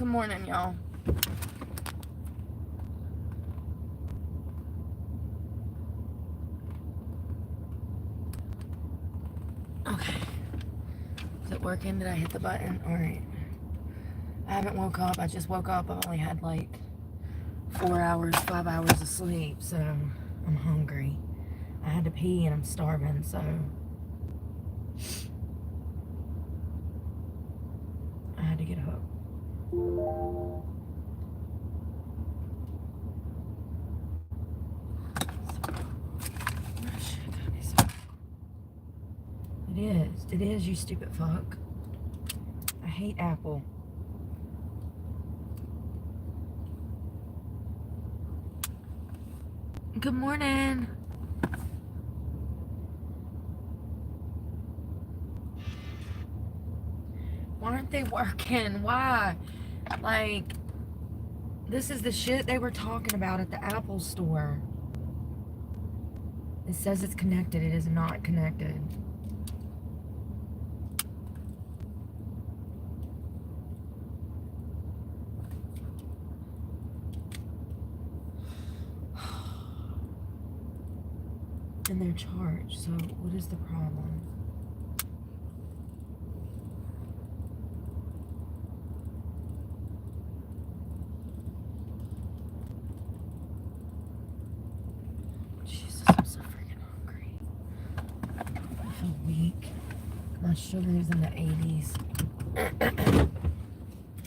Good morning, y'all. Okay. Is it working? Did I hit the button? Alright. I haven't woke up. I just woke up. I've only had like 4 hours, 5 hours of sleep, so I'm hungry. I had to pee and I'm starving, so I had to get up. It is, you stupid fuck. I hate Apple. Good morning. Why aren't they working? Why? Like, this is the shit they were talking about at the Apple store. It says it's connected. It is not connected. And they're charged, so what is the problem? Jesus, I'm so freaking hungry. I feel weak. My sugar is in the 80s.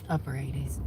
Upper 80s.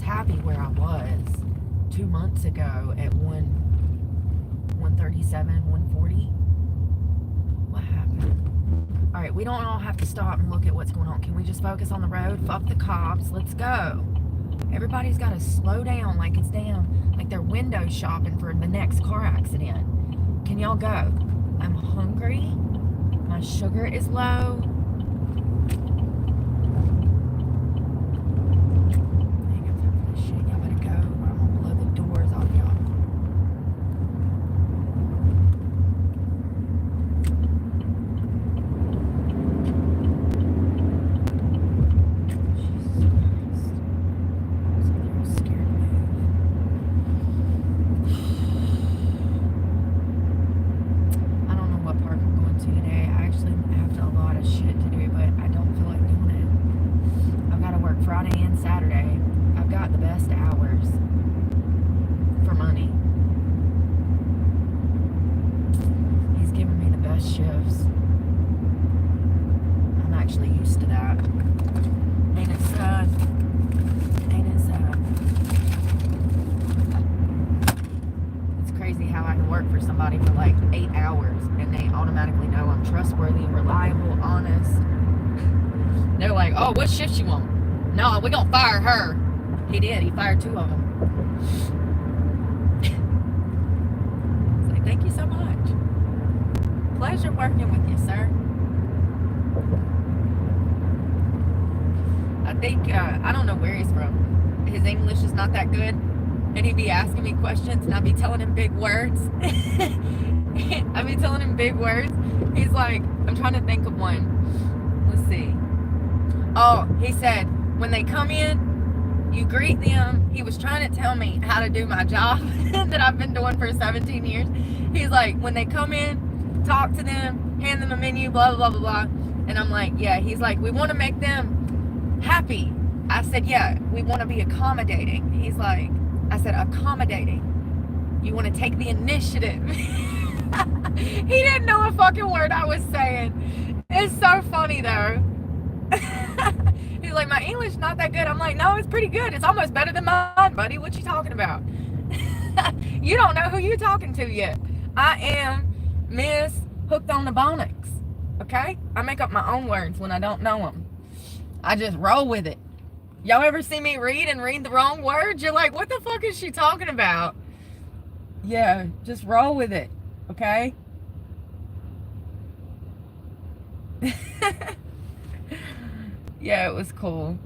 Happy where I was, 2 months ago at 137, 140. What happened? All right, we don't all have to stop and look at what's going on. Can we just focus on the road? Fuck the cops. Let's go. Everybody's got to slow down like it's damn, like they're window shopping for the next car accident. Can y'all go? I'm hungry. My sugar is low. Friday and Saturday. I've got the best hours for money. He's giving me the best shifts. I'm actually used to that. Ain't it sad? Ain't it sad? It's crazy how I can work for somebody for like 8 hours and they automatically know I'm trustworthy, reliable, honest. They're like, oh, what shift you want? No, we gonna fire her. He did. He fired 2 of them. It's like, thank you so much. Pleasure working with you, sir. I think, I don't know where he's from. His English is not that good. And he'd be asking me questions and I'd be telling him big words. I'd be telling him big words. He's like, I'm trying to think of one. Let's see. Oh, he said, when they come in, you greet them. He was trying to tell me how to do my job that I've been doing for 17 years. He's like, when they come in, talk to them, hand them a menu, blah, blah, blah, blah. And I'm like, yeah. He's like, we want to make them happy. I said, yeah, we want to be accommodating. He's like, I said, accommodating. You want to take the initiative. He didn't know a fucking word I was saying. It's so funny, though. He's like, my English not that good. I'm like, no, it's pretty good. It's almost better than mine, buddy. What you talking about? You don't know who you're talking to yet. I am Miss Hooked on the Bonics. Okay? I make up my own words when I don't know them. I just roll with it. Y'all ever see me read the wrong words? You're like, what the fuck is she talking about? Yeah, just roll with it. Okay? Yeah, it was cool.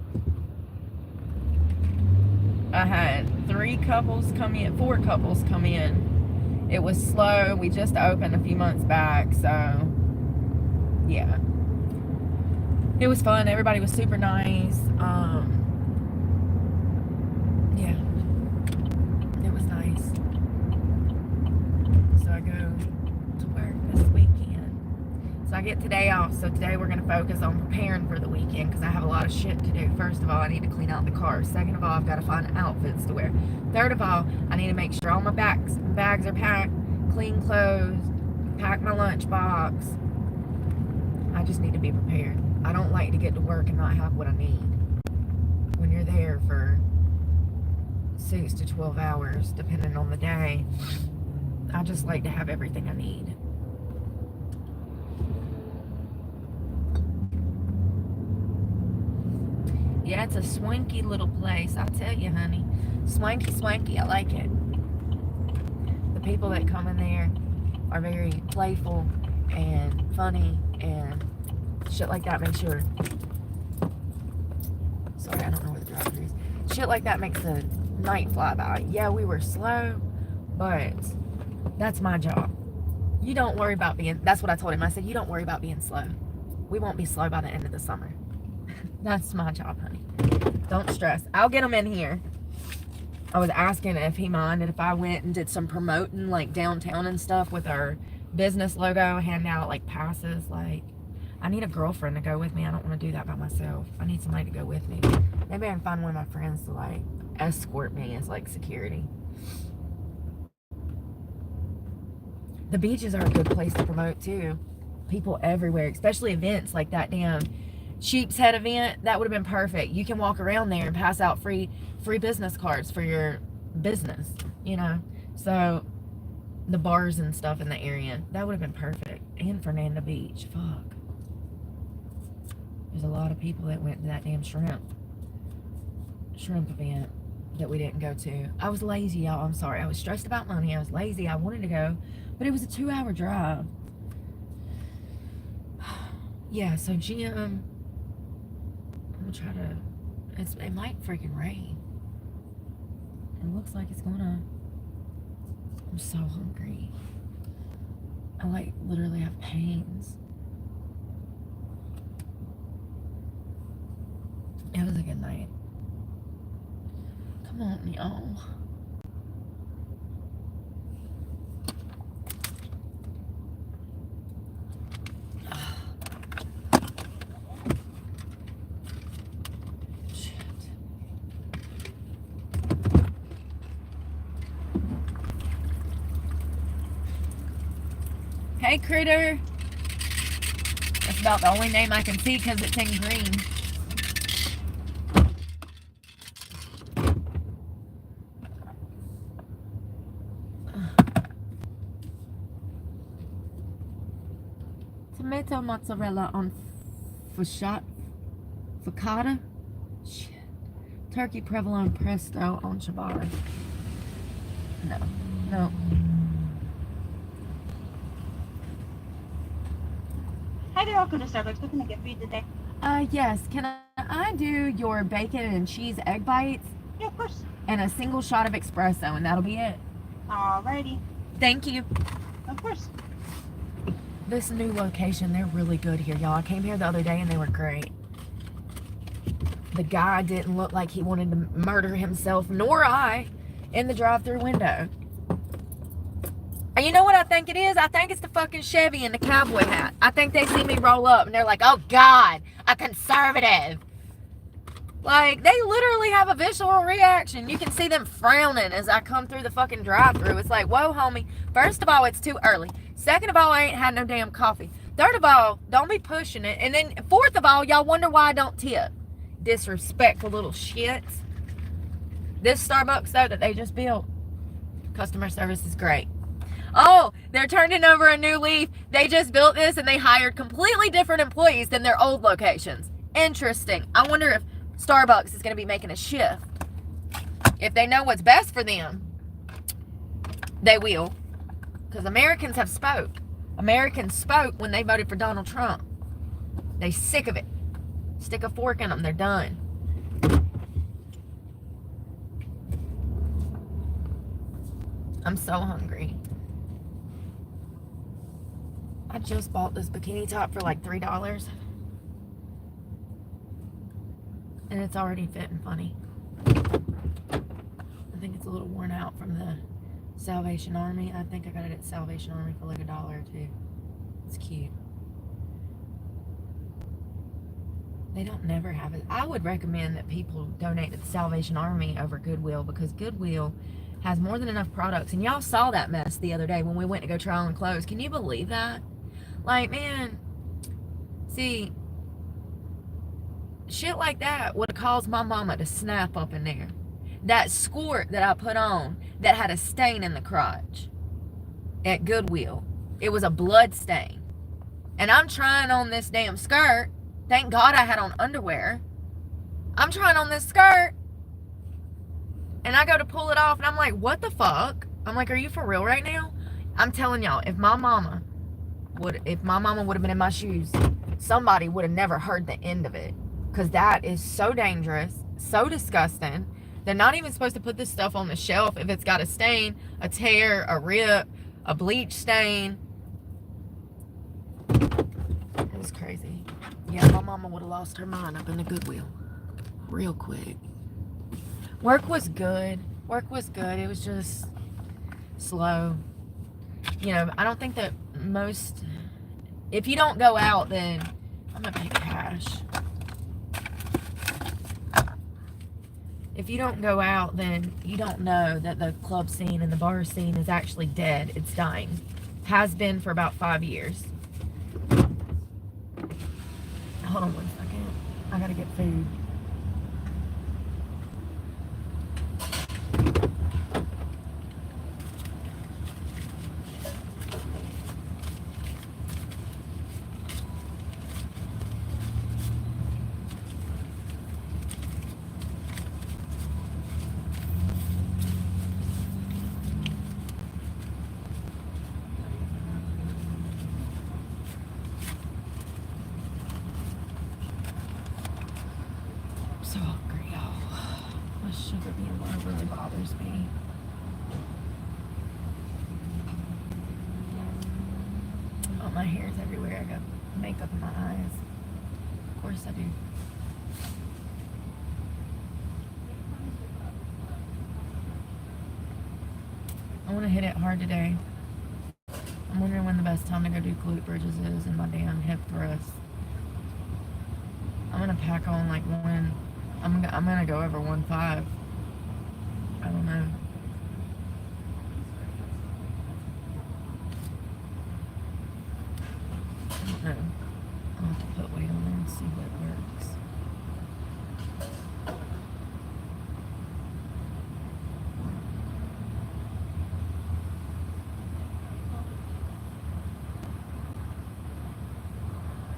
I had 4 couples come in. It was slow. We just opened a few months back, so yeah. It was fun. Everybody was super nice. Yeah. It was nice. So I go to work this weekend. So I get today off. So today we're going to focus on preparing for the weekend because I have a lot of shit to do. First of all, I need to clean out the car. Second of all, I've got to find outfits to wear. Third of all, I need to make sure all my bags are packed, clean clothes, pack my lunch box. I just need to be prepared. I don't like to get to work and not have what I need. When you're there for 6 to 12 hours, depending on the day, I just like to have everything I need. Yeah, it's a swanky little place. I'll tell you, honey. Swanky. I like it. The people that come in there are very playful and funny and shit like that makes your... Sorry, I don't know where the driver is. Shit like that makes the night fly by. Yeah, we were slow, but that's my job. You don't worry about being... That's what I told him. I said, you don't worry about being slow. We won't be slow by the end of the summer. That's my job, honey. Don't stress. I'll get them in here. I was asking if he minded if I went and did some promoting like downtown and stuff with our business logo, hand out like passes. Like, I need a girlfriend to go with me. I don't want to do that by myself. I need somebody to go with me. Maybe I can find one of my friends to like escort me as like security. The beaches are a good place to promote too. People everywhere, especially events like that damn Sheep's Head event. That would have been perfect. You can walk around there and pass out free business cards for your business, you know. So the bars and stuff in the area, that would have been perfect. And Fernando Beach, fuck. There's a lot of people that went to that damn shrimp event that we didn't go to. I was lazy, y'all. I'm sorry. I was stressed about money. I was lazy. I wanted to go, but it was a 2-hour drive. Yeah, so Jim, I'm gonna try to. It might freaking rain. It looks like it's gonna. I'm so hungry. I like literally have pains. It was a good night. Come on, y'all. Hey, critter. That's about the only name I can see because it's in green. Tomato mozzarella on focaccia. Shit. Turkey provolone pesto on ciabatta. No. Hi there, welcome to Starbucks. What can I get for you today? Yes. Can I do your bacon and cheese egg bites? Yeah, of course. And a single shot of espresso, and that'll be it. Alrighty. Thank you. Of course. This new location, they're really good here, y'all. I came here the other day and they were great. The guy didn't look like he wanted to murder himself, nor I, in the drive-thru window. And you know what I think it is? I think it's the fucking Chevy and the cowboy hat. I think they see me roll up and they're like, oh God, a conservative. Like, they literally have a visceral reaction. You can see them frowning as I come through the fucking drive-thru. It's like, whoa, homie. First of all, it's too early. Second of all, I ain't had no damn coffee. Third of all, don't be pushing it. And then fourth of all, y'all wonder why I don't tip. Disrespectful little shits. This Starbucks, though, that they just built, customer service is great. Oh, they're turning over a new leaf. They just built this and they hired completely different employees than their old locations. Interesting. I wonder if Starbucks is going to be making a shift. If they know what's best for them, they will. Because Americans have spoke. Americans spoke when they voted for Donald Trump. They sick of it. Stick a fork in them. They're done. I'm so hungry. I just bought this bikini top for like $3. And it's already fitting funny. I think it's a little worn out from the Salvation Army. I think I got it at Salvation Army for like $1 or $2. It's cute. They don't never have it. I would recommend that people donate to the Salvation Army over Goodwill, because Goodwill has more than enough products. And y'all saw that mess the other day when we went to go try on clothes. Can you believe that? Like, man, see, shit like that would have caused my mama to snap up in there. That skirt that I put on that had a stain in the crotch at Goodwill, it was a blood stain. And I'm trying on this damn skirt. Thank God I had on underwear. I'm trying on this skirt, and I go to pull it off, and I'm like, what the fuck? I'm like, are you for real right now? I'm telling y'all, if my mama would have been in my shoes, somebody would have never heard the end of it. Because that is so dangerous, so disgusting. They're not even supposed to put this stuff on the shelf if it's got a stain, a tear, a rip, a bleach stain. It was crazy. Yeah, my mama would have lost her mind up in the Goodwill real quick. Work was good. It was just slow. You know, I don't think that most, if you don't go out, then I'm gonna pay cash. If you don't go out, then you don't know that the club scene and the bar scene is actually dead. It's dying. Has been for about 5 years. Hold on one second. I gotta get food. really bothers me. Oh, my hair's everywhere. I got makeup in my eyes. Of course I do. I want to hit it hard today. I'm wondering when the best time to go do glute bridges is and my damn hip thrusts. I'm gonna pack on like one. I'm gonna go over 1.5. I don't know. I don't know. I'll have to put weight on there and see what works.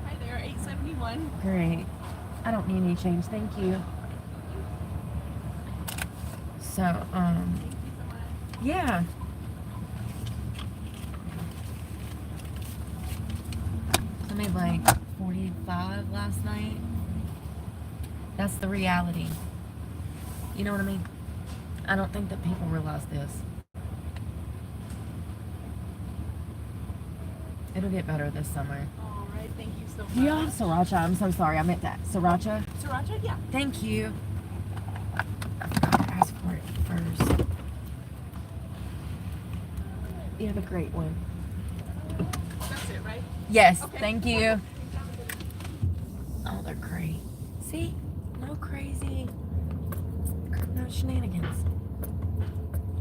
Hi there, 871. Great. I don't need any change, thank you. So, yeah. I made like 45 last night. That's the reality. You know what I mean? I don't think that people realize this. It'll get better this summer. All right, thank you so much. Do y'all have sriracha? I'm so sorry, I meant that. Sriracha? Sriracha? Yeah. Thank you. I forgot to ask for it first. You have a great one. That's it, right? Yes, Okay. thank you. Oh, they're great. See? No crazy. No shenanigans.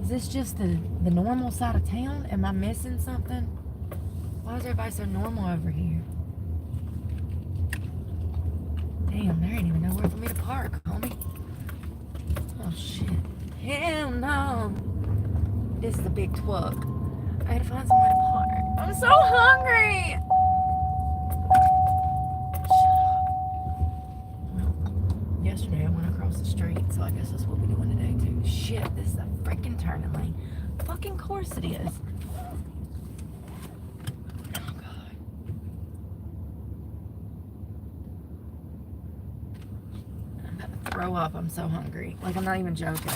Is this just the normal side of town? Am I missing something? Why is everybody so normal over here? Damn, there ain't even nowhere for me to park, homie. Oh, shit. Hell no. This is a big twuck. I gotta find somewhere to park. I'm so hungry. Well, yesterday I went across the street, so I guess that's what we're doing today too. Shit, this is a freaking turning lane. Fucking course it is. Oh god. I'm about to throw up. I'm so hungry. Like, I'm not even joking.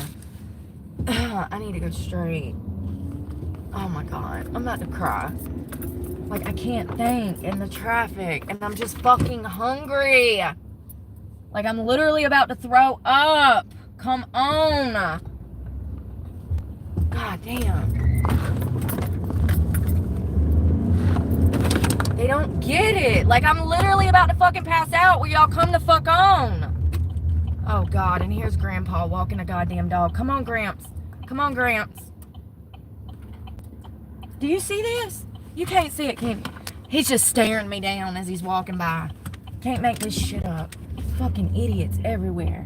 I need to go straight. Oh my god. I'm about to cry. Like, I can't think in the traffic, and I'm just fucking hungry. Like, I'm literally about to throw up. Come on. God damn. They don't get it. Like, I'm literally about to fucking pass out. Will y'all come the fuck on? Oh god, and here's Grandpa walking a goddamn dog. Come on, Gramps. Come on, Gramps. Do you see this? You can't see it, can you? He's just staring me down as he's walking by. Can't make this shit up. Fucking idiots everywhere.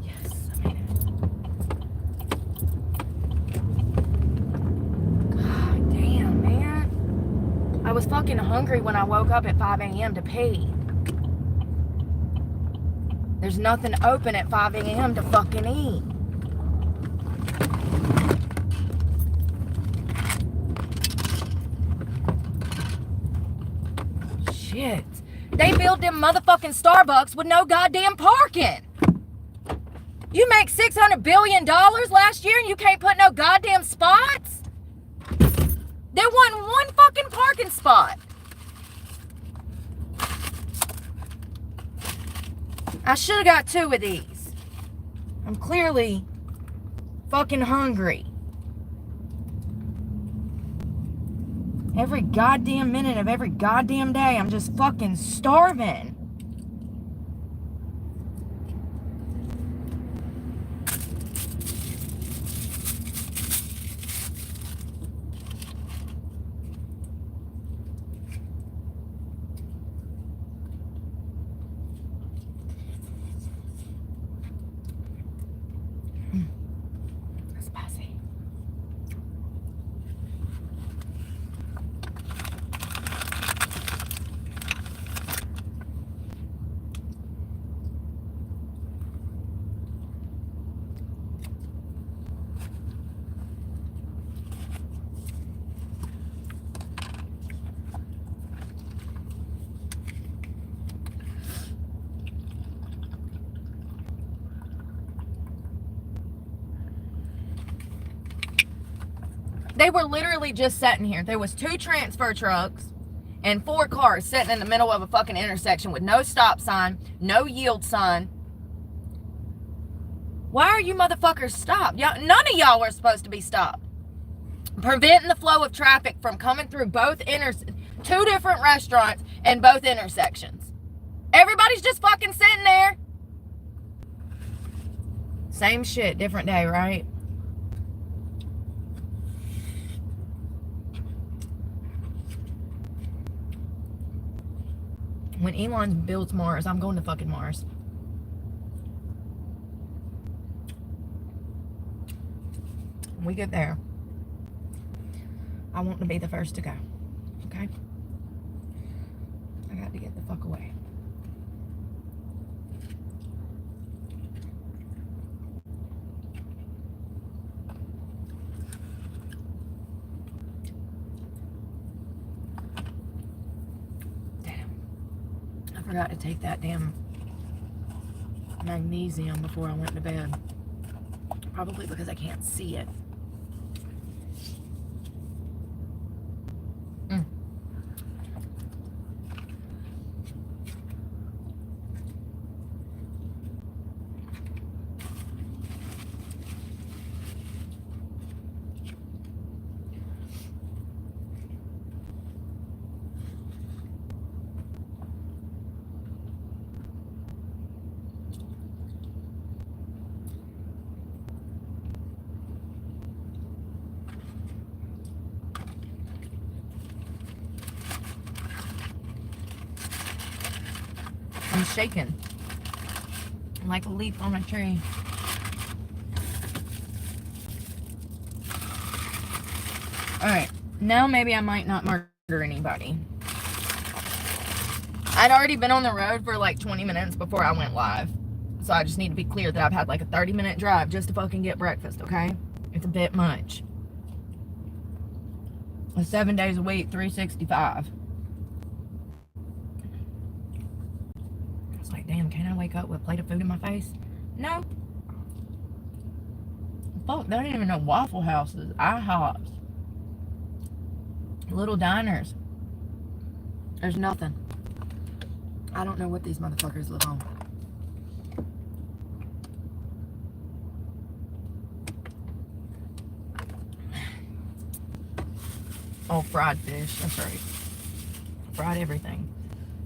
Yes, I made it. God damn, man. I was fucking hungry when I woke up at 5 a.m. to pee. There's nothing open at 5 a.m. to fucking eat. Shit. They built them motherfucking Starbucks with no goddamn parking. You make $600 billion last year and you can't put no goddamn spots? There wasn't one fucking parking spot. I should have got 2 of these. I'm clearly fucking hungry. Every goddamn minute of every goddamn day, I'm just fucking starving. Spicy. They were literally just sitting here. There was 2 transfer trucks and 4 cars sitting in the middle of a fucking intersection with no stop sign, no yield sign. Why are you motherfuckers stopped? Y'all, none of y'all are supposed to be stopped. Preventing the flow of traffic from coming through 2 different restaurants and both intersections. Everybody's just fucking sitting there. Same shit, different day, right? When Elon builds Mars, I'm going to fucking Mars. When we get there, I want to be the first to go. Okay? I got to get the fuck away. I forgot to take that damn magnesium before I went to bed. Probably because I can't see it. I'm shaking like a leaf on a tree. Alright, now maybe I might not murder anybody. I'd already been on the road for like 20 minutes before I went live. So I just need to be clear that I've had like a 30-minute drive just to fucking get breakfast, okay? It's a bit much. It's 7 days a week, 365. It's like, damn, can I wake up with a plate of food in my face? No. Fuck, they don't even know Waffle Houses, IHOPs, little diners. There's nothing. I don't know what these motherfuckers live on. Oh, fried fish. That's right. Fried everything.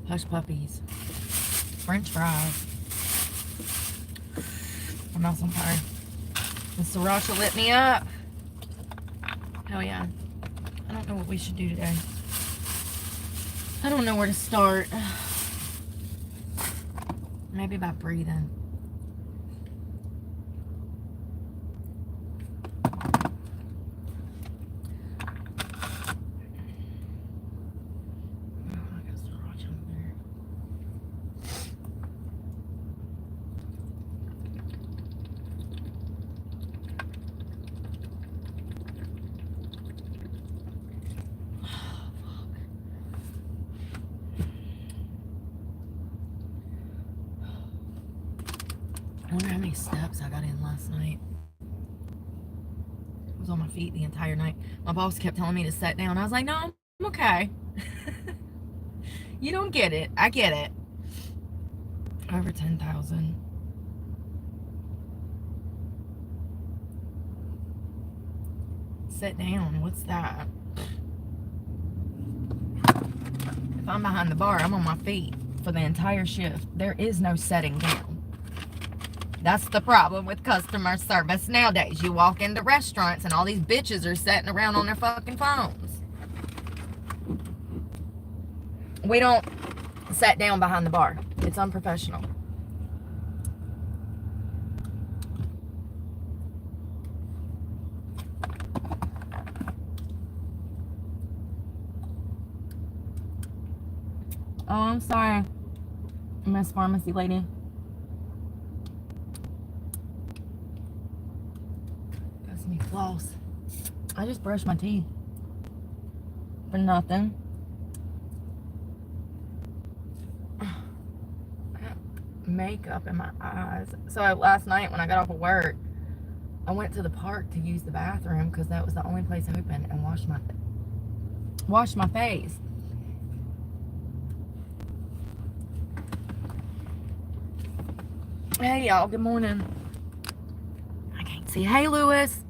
Hush puppies. French fries. My mouth's on fire. The sriracha lit me up. Hell yeah. I don't know what we should do today. I don't know where to start. Maybe by breathing. I wonder how many steps I got in last night. I was on my feet the entire night. My boss kept telling me to sit down. I was like, no, I'm okay. You don't get it. I get it. Over 10,000. Sit down. What's that? If I'm behind the bar, I'm on my feet for the entire shift. There is no setting down. That's the problem with customer service nowadays. You walk into restaurants and all these bitches are sitting around on their fucking phones. We don't sit down behind the bar. It's unprofessional. Oh, I'm sorry, Miss Pharmacy Lady. Floss. I just brushed my teeth for nothing. I got makeup in my eyes. So last night when I got off of work, I went to the park to use the bathroom because that was the only place open, and washed my face. Hey y'all, good morning. I can't see. Hey Lewis,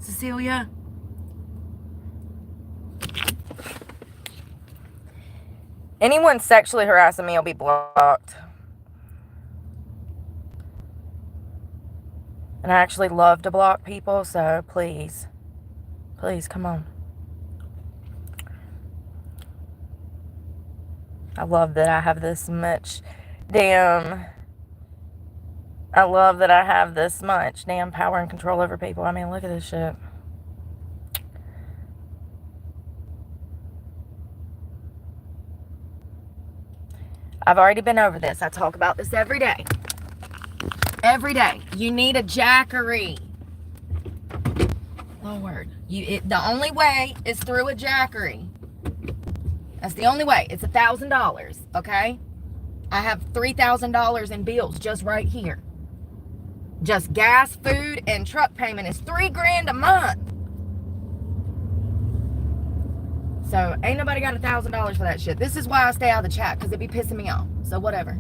Cecilia. Anyone sexually harassing me will be blocked. And I actually love to block people, so please, come on. I love that I have this much damn power and control over people. I mean, look at this shit. I've already been over this. I talk about this every day. Every day. You need a jackery. Lord. The only way is through a jackery. That's the only way. It's $1,000, okay? I have $3,000 in bills just right here. Just gas, food, and truck payment is $3,000 a month. So ain't nobody got $1,000 for that shit. This is why I stay out of the chat, because it be pissing me off. So whatever.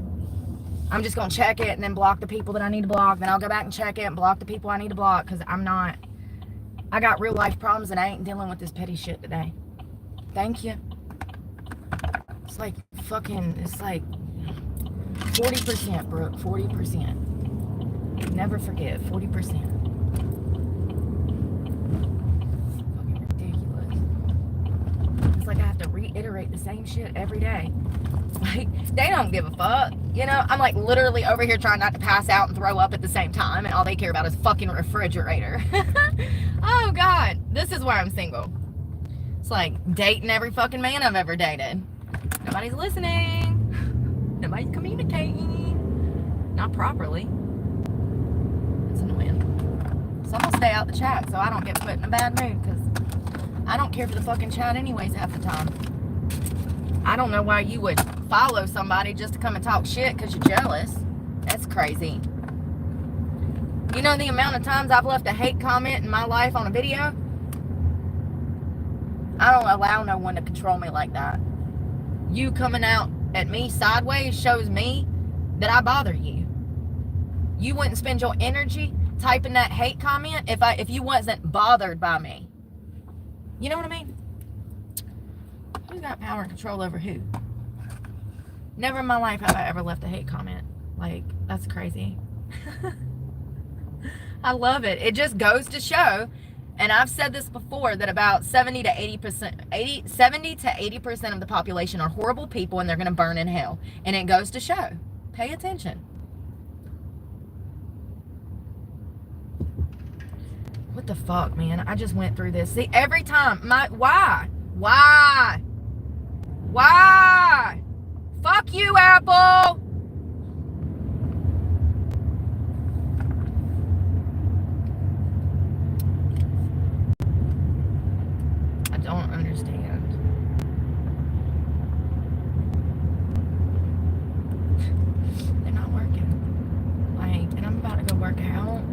I'm just gonna check it and then block the people that I need to block. Then I'll go back and check it and block the people I need to block, because I got real life problems and I ain't dealing with this petty shit today. Thank you. It's like 40%, Brooke. 40%. Never forget, 40%. Like I have to reiterate the same shit every day. Like, they don't give a fuck. You know, I'm like literally over here trying not to pass out and throw up at the same time, and all they care about is fucking refrigerator. Oh God, this is why I'm single. It's like dating every fucking man I've ever dated. Nobody's listening. Nobody's communicating. Not properly. It's annoying. So I'm gonna stay out the chat so I don't get put in a bad mood, because I don't care for the fucking chat anyways half the time. I don't know why you would follow somebody just to come and talk shit because you're jealous. That's crazy. You know the amount of times I've left a hate comment in my life on a video? I don't allow no one to control me like that. You coming out at me sideways shows me that I bother you. You wouldn't spend your energy typing that hate comment if you wasn't bothered by me. You know what I mean? Who's got power and control over who? Never in my life have I ever left a hate comment. Like, that's crazy. I love it. It just goes to show, and I've said this before, that about 70 to 80% of the population are horrible people and they're going to burn in hell. And it goes to show. Pay attention. What the fuck, man? I just went through this. See, every time, why? Fuck you, Apple! I don't understand. They're not working. Like, and I'm about to go work out.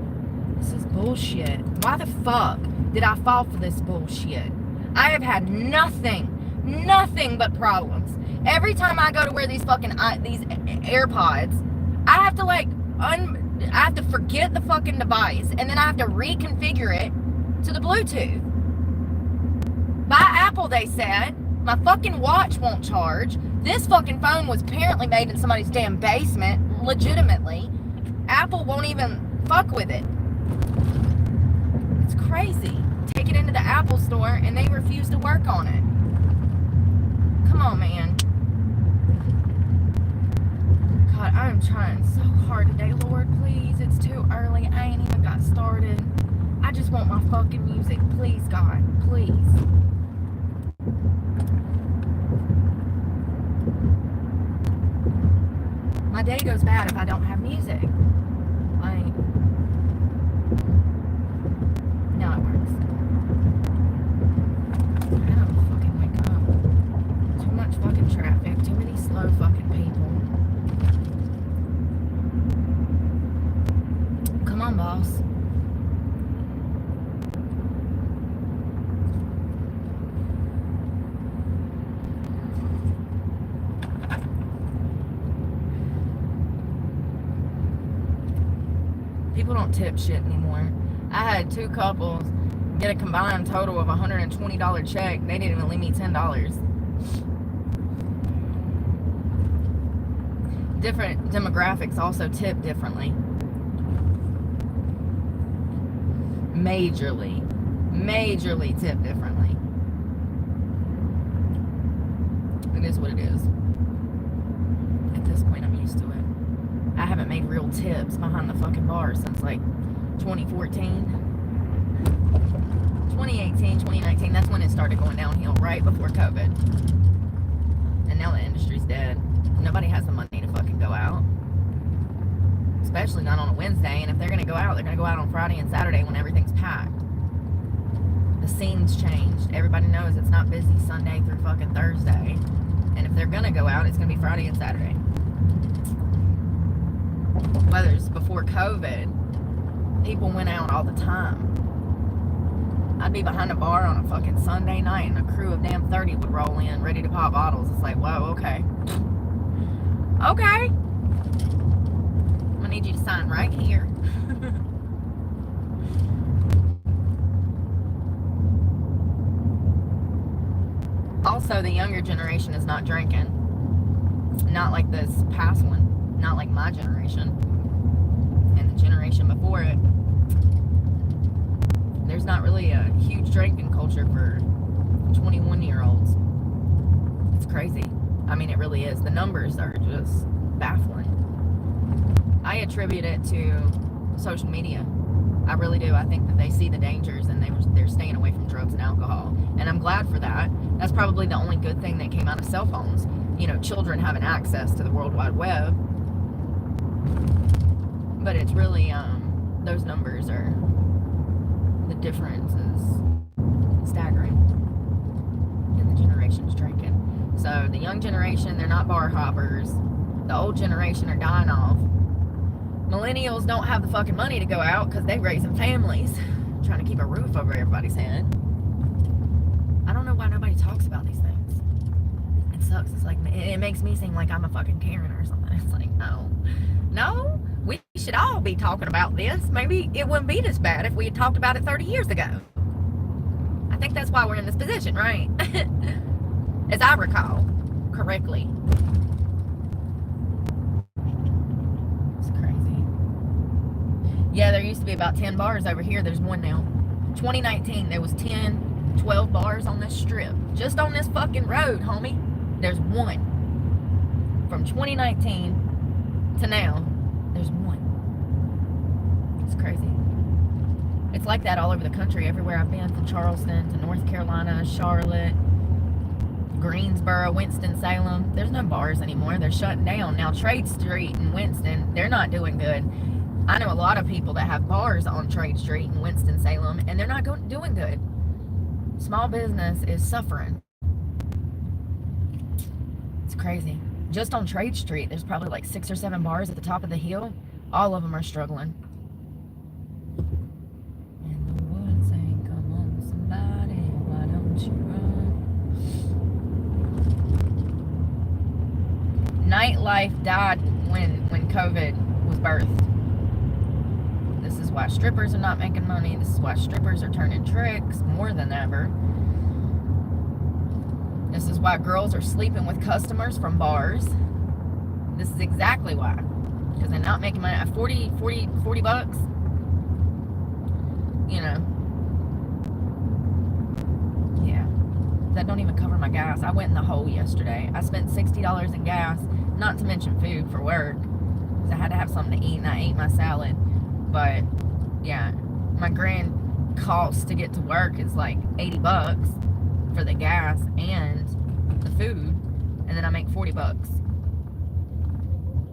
This is bullshit. Why the fuck did I fall for this bullshit? I have had nothing but problems. Every time I go to wear these fucking these AirPods, I have to I have to forget the fucking device, and then I have to reconfigure it to the Bluetooth. By Apple, they said. My fucking watch won't charge. This fucking phone was apparently made in somebody's damn basement, legitimately. Apple won't even fuck with it. It's crazy. Take it into the Apple store and they refuse to work on it. Come on, man. God, I am trying so hard today, Lord, please. It's too early. I ain't even got started. I just want my fucking music. Please, God. Please. My day goes bad if I don't have music. Like, no, it works. I don't fucking wake up. Too much fucking traffic. Too many slow fucking people. Come on, boss. don't tip shit anymore. I had 2 couples get a combined total of $120 check. They didn't even leave me $10. Different demographics also tip differently. Majorly tip differently. It is what it is. At this point, I'm used to it. I haven't made real tips behind the fucking bar since like 2014. 2018, 2019, that's when it started going downhill, right before COVID. And now the industry's dead. Nobody has the money to fucking go out. Especially not on a Wednesday. And if they're going to go out, they're going to go out on Friday and Saturday when everything's packed. The scene's changed. Everybody knows it's not busy Sunday through fucking Thursday. And if they're going to go out, it's going to be Friday and Saturday. Whether it's before COVID, people went out all the time. I'd be behind a bar on a fucking Sunday night and a crew of damn 30 would roll in ready to pop bottles. It's like, whoa, okay. Okay. I'm gonna need you to sign right here. Also, the younger generation is not drinking. Not like this past one. Not like my generation. And the generation before it. There's not really a huge drinking culture for 21-year-olds. It's crazy. I mean, it really is. The numbers are just baffling. I attribute it to social media. I really do. I think that they see the dangers and they're staying away from drugs and alcohol. And I'm glad for that. That's probably the only good thing that came out of cell phones. You know, children having access to the World Wide Web. But it's really, those numbers are, the difference is staggering in the generations drinking. So the young generation, they're not bar hoppers. The old generation are dying off. Millennials don't have the fucking money to go out because they're raising families, trying to keep a roof over everybody's head. I don't know why nobody talks about these things. It sucks. It's like, it makes me seem like I'm a fucking Karen or something. It's like, no, we should all be talking about this. Maybe it wouldn't be this bad if we had talked about it 30 years ago. I think that's why we're in this position, right? As I recall correctly. It's crazy. Yeah, there used to be about 10 bars over here. There's one now. 2019, there was 10, 12 bars on this strip. Just on this fucking road, homie. There's one. From 2019 to now, there's one. It's crazy. It's like that all over the country. Everywhere I've been, from Charleston to North Carolina, Charlotte, Greensboro, Winston-Salem. There's no bars anymore. They're shutting down. Now, Trade Street in Winston, they're not doing good. I know a lot of people that have bars on Trade Street in Winston-Salem, and they're not doing good. Small business is suffering. It's crazy. Just on Trade Street, there's probably like 6 or 7 bars at the top of the hill. All of them are struggling. And the woods saying, come on, somebody, why don't you run? Nightlife died when COVID was birthed. This is why strippers are not making money. This is why strippers are turning tricks more than ever. This is why girls are sleeping with customers from bars. This is exactly why. Because they're not making money. 40 bucks. You know. Yeah. That don't even cover my gas. I went in the hole yesterday. I spent $60 in gas. Not to mention food for work. Because I had to have something to eat and I ate my salad. But, yeah. My grand cost to get to work is like 80 bucks. For the gas and the food, and then I make 40 bucks.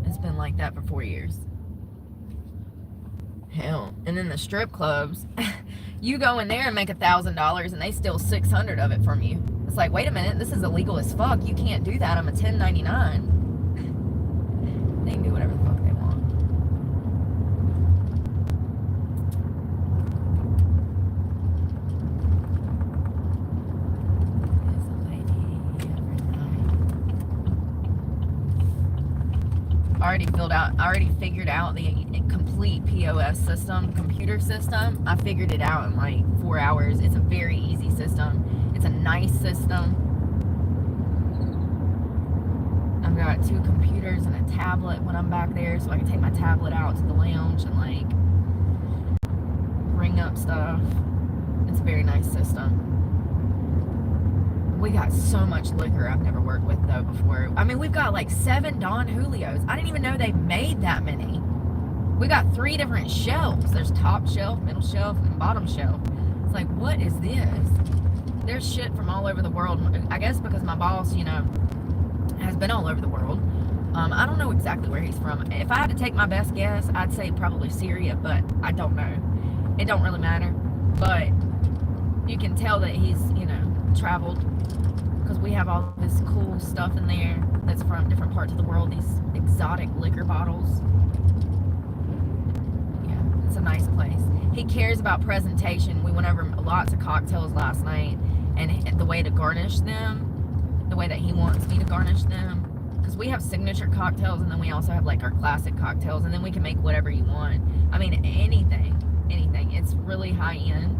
It's been like that for 4 years. Hell, and then the strip clubs, you go in there and make $1,000 and they steal 600 of it from you. It's like, wait a minute, this is illegal as fuck. You can't do that. I'm a 1099. They can do whatever the fuck they want. already figured out the complete POS system, computer system. I figured it out in like 4 hours. It's a very easy system. It's a nice system. I've got 2 computers and a tablet when I'm back there, so I can take my tablet out to the lounge and like ring up stuff. It's a very nice system. We got so much liquor I've never worked with though before. I mean, we've got like 7 Don Julios. I didn't even know they made that many. We got 3 different shelves. There's top shelf, middle shelf, and bottom shelf. It's like, what is this? There's shit from all over the world. I guess because my boss, you know, has been all over the world. I don't know exactly where he's from. If I had to take my best guess, I'd say probably Syria, but I don't know. It don't really matter. But you can tell that he's, you know, traveled, because we have all this cool stuff in there that's from different parts of the world, these exotic liquor bottles. Yeah, it's a nice place. He cares about presentation. We went over lots of cocktails last night, and the way to garnish them, the way that he wants me to garnish them, because we have signature cocktails, and then we also have like our classic cocktails, and then we can make whatever you want. I mean, anything. It's really high end.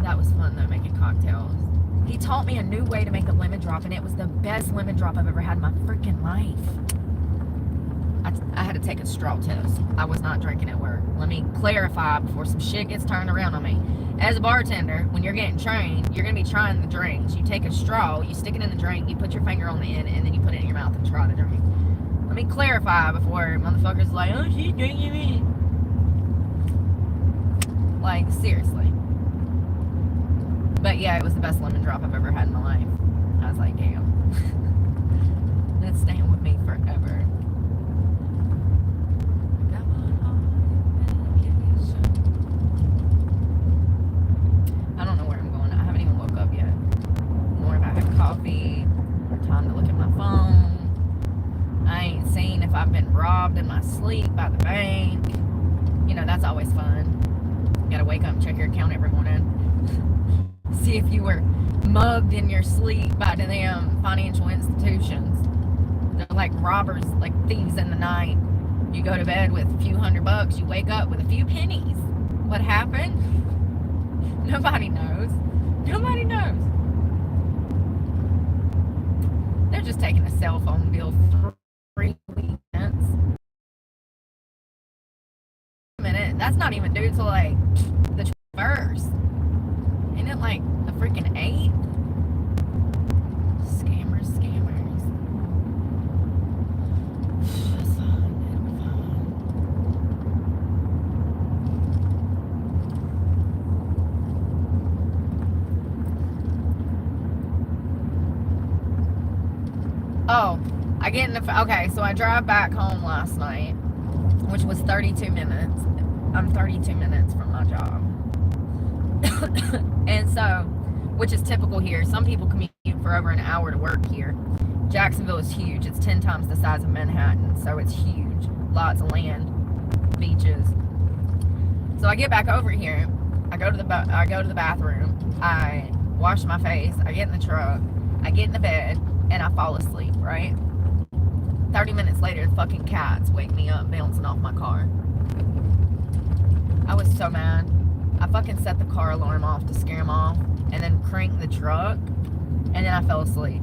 That was fun though, making cocktails. He taught me a new way to make a lemon drop, and it was the best lemon drop I've ever had in my freaking life. I had to take a straw test. I was not drinking at work. Let me clarify before some shit gets turned around on me. As a bartender, when you're getting trained, you're going to be trying the drinks. You take a straw, you stick it in the drink, you put your finger on the end, and then you put it in your mouth and try the drink. Let me clarify before motherfuckers like, oh, she's drinking it. Like, seriously. But yeah, it was the best lemon drop I've ever had in my life. I was like, damn. That's staying with me forever. I don't know where I'm going. I haven't even woke up yet. Nor have I had coffee. Or time to look at my phone. I ain't seen if I've been robbed in my sleep by the bank. You know, that's always fun. You gotta wake up and check your account every morning. See if you were mugged in your sleep by the damn financial institutions. They're like robbers, like thieves in the night. You go to bed with a few $100, you wake up with a few pennies. What happened? Nobody knows. Nobody knows. They're just taking a cell phone bill for 3 weekends. A minute, that's not even due till like the 1st. Ain't it like the freaking 8th? Scammers. It's fine. It'll be fine. Oh, I get in the... Okay, so I drive back home last night, which was 32 minutes. I'm 32 minutes from my job. And so, which is typical here. Some people commute for over an hour to work here. Jacksonville is huge. It's 10 times the size of Manhattan, so it's huge. Lots of land, beaches. So I get back over here. I go to the bathroom. I wash my face. I get in the truck. I get in the bed, and I fall asleep. Right. 30 minutes later, the fucking cats wake me up, bouncing off my car. I was so mad. I fucking set the car alarm off to scare them off, and then cranked the truck, and then I fell asleep.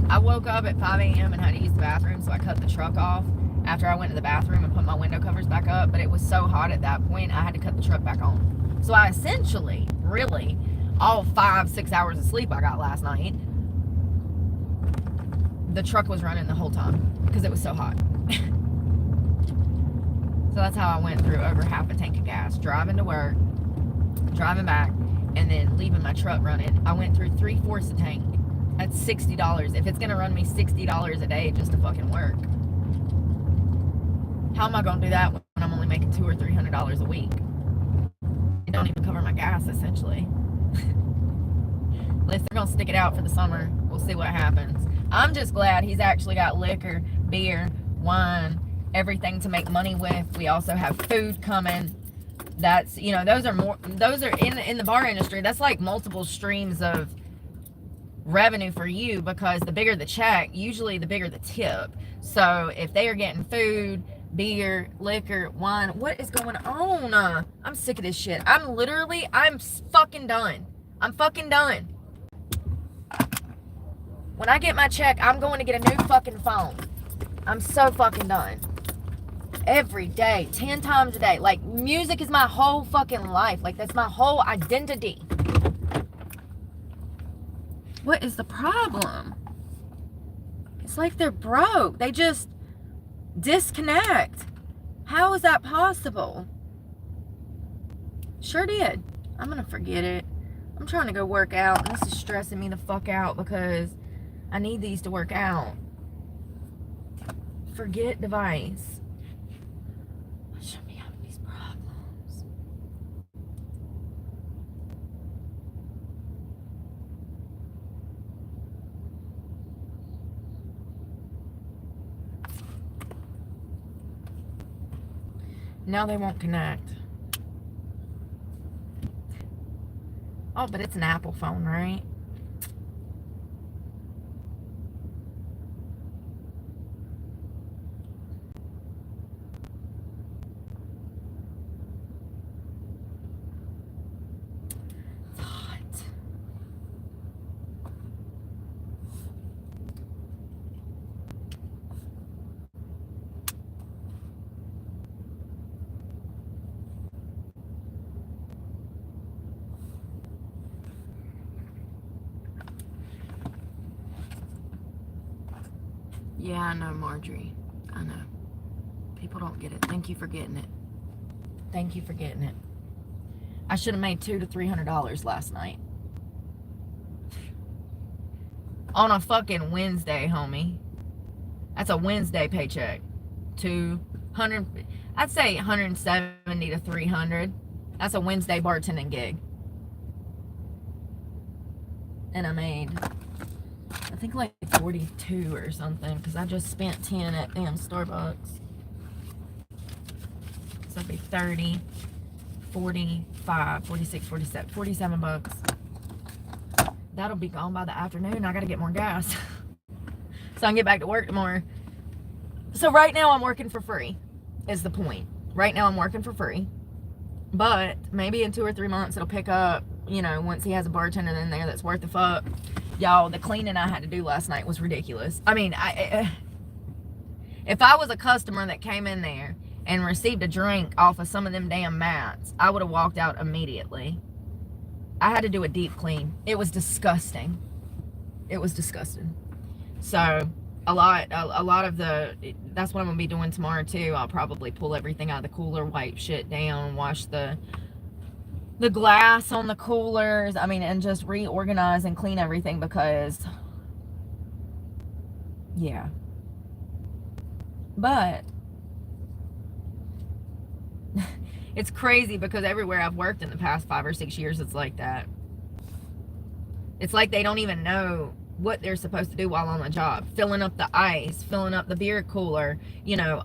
I woke up at 5 a.m. and had to use the bathroom, so I cut the truck off after I went to the bathroom and put my window covers back up, but it was so hot at that point, I had to cut the truck back on. So I essentially, really, all 5-6 hours of sleep I got last night, the truck was running the whole time, because it was so hot. So that's how I went through over half a tank of gas, driving to work, driving back, and then leaving my truck running. I went through 3/4 a tank. That's $60. If it's going to run me $60 a day just to fucking work, how am I going to do that when I'm only making $200 or $300 a week? It don't even cover my gas, essentially. Unless they're going to stick it out for the summer. We'll see what happens. I'm just glad he's actually got liquor, beer, wine, everything to make money with. We also have food coming. That's, you know, those are in the bar industry, that's like multiple streams of revenue for you, because the bigger the check, usually the bigger the tip. So if they are getting food, beer, liquor, wine, what is going on? I'm sick of this shit. I'm fucking done. I'm fucking done. When I get my check, I'm going to get a new fucking phone. I'm so fucking done. Every day, 10 times a day. Like, music is my whole fucking life. Like, that's my whole identity. What is the problem? It's like they're broke. They just disconnect. How is that possible? Sure did. I'm gonna forget it. I'm trying to go work out, and this is stressing me the fuck out because I need these to work out. Forget device. I shouldn't be having these problems. Now they won't connect. Oh, but it's an Apple phone, right? It's hot. Yeah, I know, Marjorie. I know. People don't get it. Thank you for getting it. Thank you for getting it. I should have made $200 to $300 last night. On a fucking Wednesday, homie. That's a Wednesday paycheck. 200, I'd say 170 to 300. That's a Wednesday bartending gig. And I made, I think, like 42 or something, because I just spent 10 at damn Starbucks. So that'd be 30, 45, 46, 47, 47 bucks. That'll be gone by the afternoon. I gotta get more gas so I can get back to work tomorrow. So right now I'm working for free, is the point. Right now I'm working for free, but maybe in 2 or 3 months it'll pick up, you know, once he has a bartender in there that's worth the fuck. Y'all, the cleaning I had to do last night was ridiculous. I mean, if I was a customer that came in there and received a drink off of some of them damn mats, I would have walked out immediately. I had to do a deep clean. It was disgusting. It was disgusting. So a lot of the, that's what I'm gonna be doing tomorrow too. I'll probably pull everything out of the cooler, wipe shit down, wash the glass on the coolers. I mean, and just reorganize and clean everything, because yeah. But it's crazy because everywhere I've worked in the past 5 or 6 years, it's like that. It's like they don't even know what they're supposed to do while on the job. Filling up the ice, filling up the beer cooler, you know,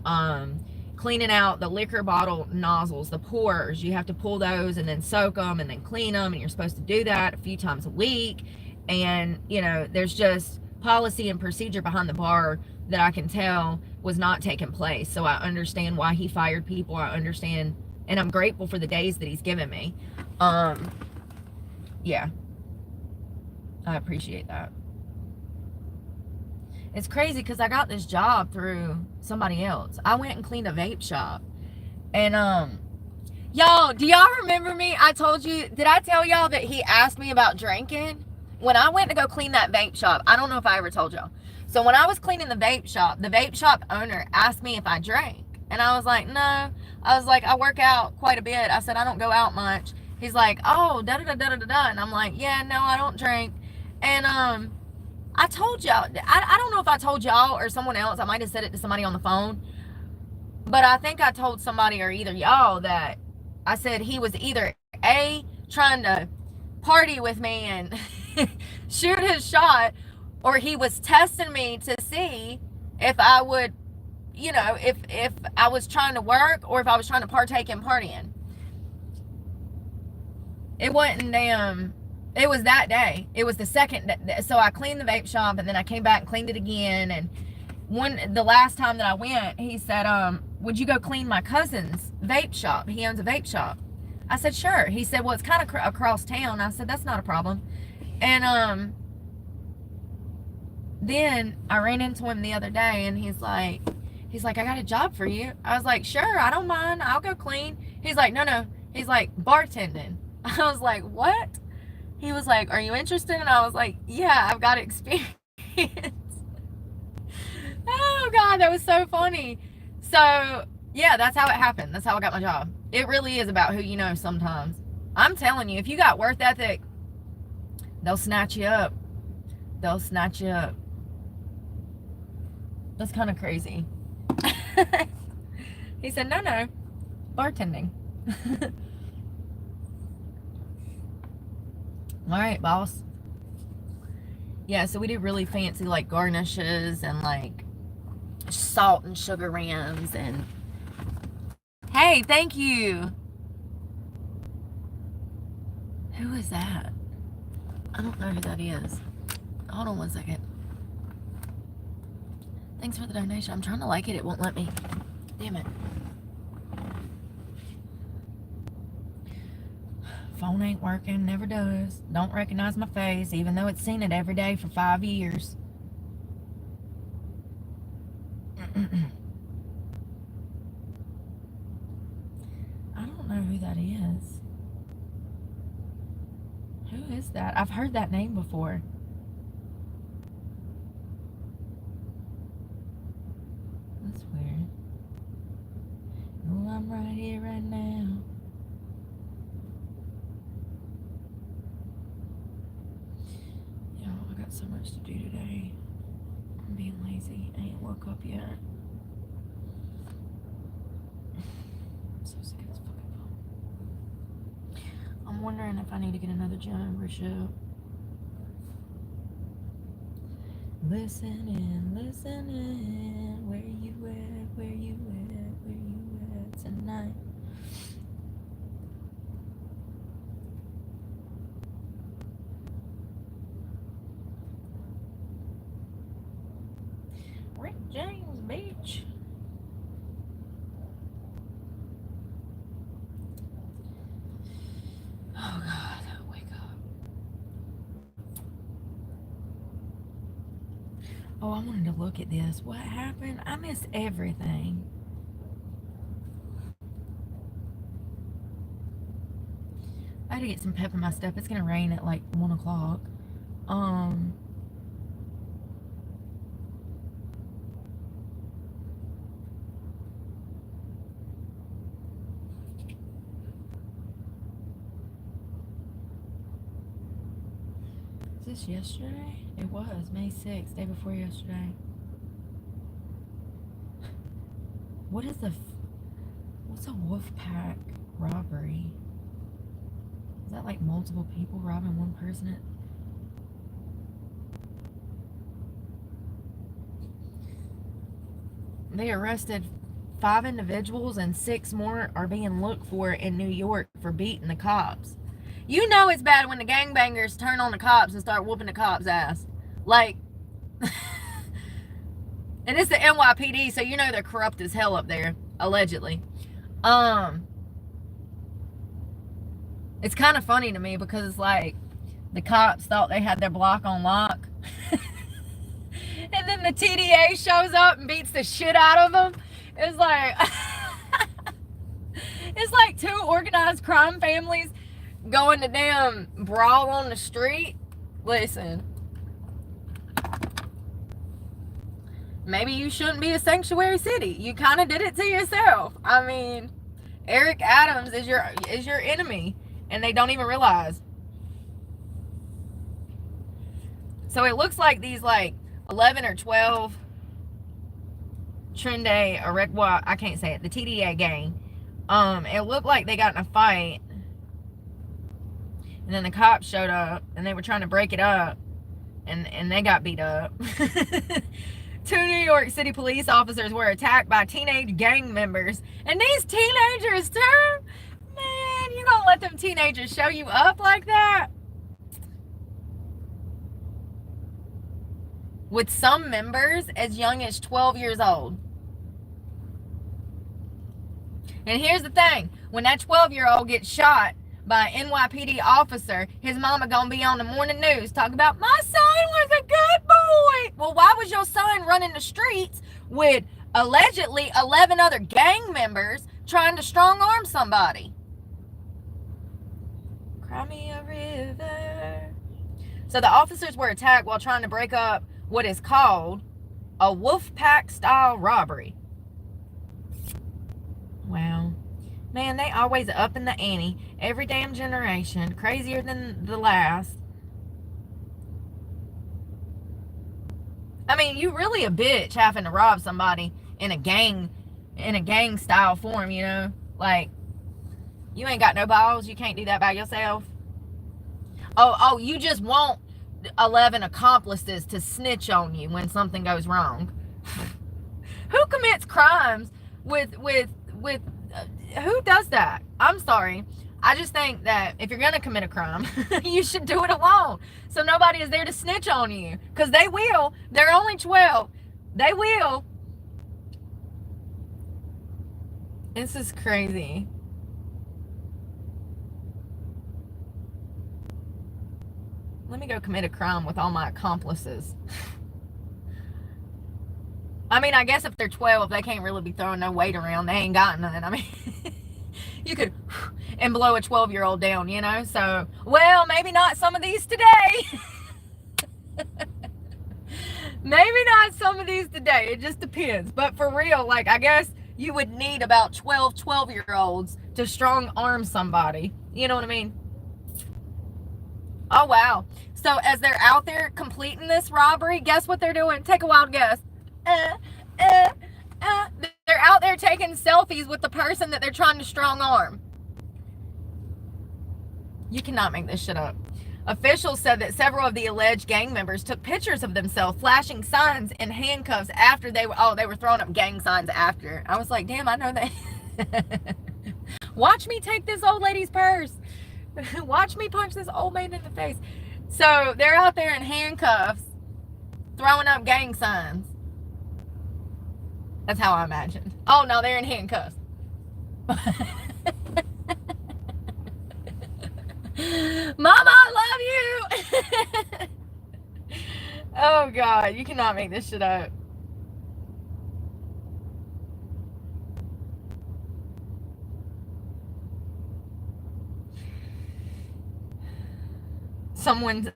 cleaning out the liquor bottle nozzles, the pores. You have to pull those and then soak them and then clean them, and you're supposed to do that a few times a week. And, you know, there's just policy and procedure behind the bar that I can tell was not taking place. So I understand why he fired people. I understand, and I'm grateful for the days that he's given me. Yeah, I appreciate that. It's crazy because I got this job through somebody else. I went and cleaned a vape shop. And, y'all, do y'all remember me? I told you, did I tell y'all that he asked me about drinking? When I went to go clean that vape shop, I don't know if I ever told y'all. So when I was cleaning the vape shop owner asked me if I drank. And I was like, no. I was like, I work out quite a bit. I said, I don't go out much. He's like, oh, da-da-da-da-da-da. And I'm like, yeah, no, I don't drink. And, I told y'all, I don't know if I told y'all or someone else. I might have said it to somebody on the phone. But I think I told somebody, or either y'all, that I said he was either A, trying to party with me and shoot his shot, or he was testing me to see if I would, you know, if I was trying to work or if I was trying to partake in partying. It wasn't It was that day. It was the second. So I cleaned the vape shop, and then I came back and cleaned it again. And the last time that I went, he said, would you go clean my cousin's vape shop? He owns a vape shop. I said, sure. He said, well, it's kind of across town. I said, that's not a problem. And then I ran into him the other day, and he's like, I got a job for you. I was like, sure, I don't mind. I'll go clean. He's like, no. He's like, bartending. I was like, what? He was like, are you interested? And I was like, yeah, I've got experience. Oh, God, that was so funny. So, yeah, that's how it happened. That's how I got my job. It really is about who you know sometimes. I'm telling you, if you got work ethic, they'll snatch you up. They'll snatch you up. That's kind of crazy. He said, no, bartending. All right, boss. Yeah, so we do really fancy like garnishes and like salt and sugar rams and hey, thank you. Who is that? I don't know who that is. Hold on one second. Thanks for the donation. I'm trying to like it. It won't let me. Damn it. Phone ain't working. Never does. Don't recognize my face, even though it's seen it every day for 5 years. I don't know who that is. Who is that? I've heard that name before. That's weird. Oh, I'm right here, right now. Yo, I got so much to do today. I'm being lazy. I ain't woke up yet. I'm so sick of this fucking phone. I'm wondering if I need to get another gym membership. Listening, where you at, where you at, where you at tonight? Rick James Beach. Oh God, wake up. Oh, I wanted to look at this. What happened? I missed everything. I had to get some pep in my step. It's gonna rain at like 1 o'clock. Is this yesterday? It was May 6th, day before yesterday. What's a wolf pack robbery? Is that like multiple people robbing one person? They arrested 5 individuals and 6 more are being looked for in New York for beating the cops. You know it's bad when the gangbangers turn on the cops and start whooping the cops' ass. Like, and it's the NYPD, so you know they're corrupt as hell up there, allegedly. It's kind of funny to me because it's like the cops thought they had their block on lock. And then the TDA shows up and beats the shit out of them. It's like, it's like 2 organized crime families going to damn brawl on the street. Listen, maybe you shouldn't be a sanctuary city. You kind of did it to yourself. I mean, Eric Adams is your enemy, and they don't even realize. So it looks like these like 11 or 12 Trenday, or well, I can't say it, the TDA gang. It looked like they got in a fight. And then the cops showed up, and they were trying to break it up, and they got beat up. 2 New York City police officers were attacked by teenage gang members. And these teenagers, too? Man, you gonna let them teenagers show you up like that? with some members as young as 12 years old. And here's the thing, when that 12-year-old gets shot by an NYPD officer, his mama gonna be on the morning news talking about, my son was a good boy. Well, why was your son running the streets with allegedly 11 other gang members trying to strong arm somebody? Cry me a river. So the officers were attacked while trying to break up what is called a wolf pack style robbery. Wow. Man, they always up in the ante. Every damn generation. Crazier than the last. I mean, you really a bitch having to rob somebody in a gang style form, you know? Like, you ain't got no balls. You can't do that by yourself. Oh, you just want 11 accomplices to snitch on you when something goes wrong. Who commits crimes with who does that? I'm sorry. I just think that if you're going to commit a crime, you should do it alone. So nobody is there to snitch on you. Because they will. They're only 12. They will. This is crazy. Let me go commit a crime with all my accomplices. I mean, I guess if they're 12, they can't really be throwing no weight around. They ain't got none. I mean, you could and blow a 12-year-old down, you know? So, well, maybe not some of these today. Maybe not some of these today. It just depends. But for real, like, I guess you would need about 12-year-olds to strong arm somebody. You know what I mean? Oh, wow. So as they're out there completing this robbery, guess what they're doing? Take a wild guess. They're out there taking selfies with the person that they're trying to strong arm. You cannot make this shit up. Officials said that several of the alleged gang members took pictures of themselves flashing signs in handcuffs after they were throwing up gang signs after. I was like, damn, I know that. Watch me take this old lady's purse. Watch me punch this old man in the face. So they're out there in handcuffs throwing up gang signs. That's how I imagined. Oh, no, they're in handcuffs. Mama, I love you. Oh, God. You cannot make this shit up. Someone's...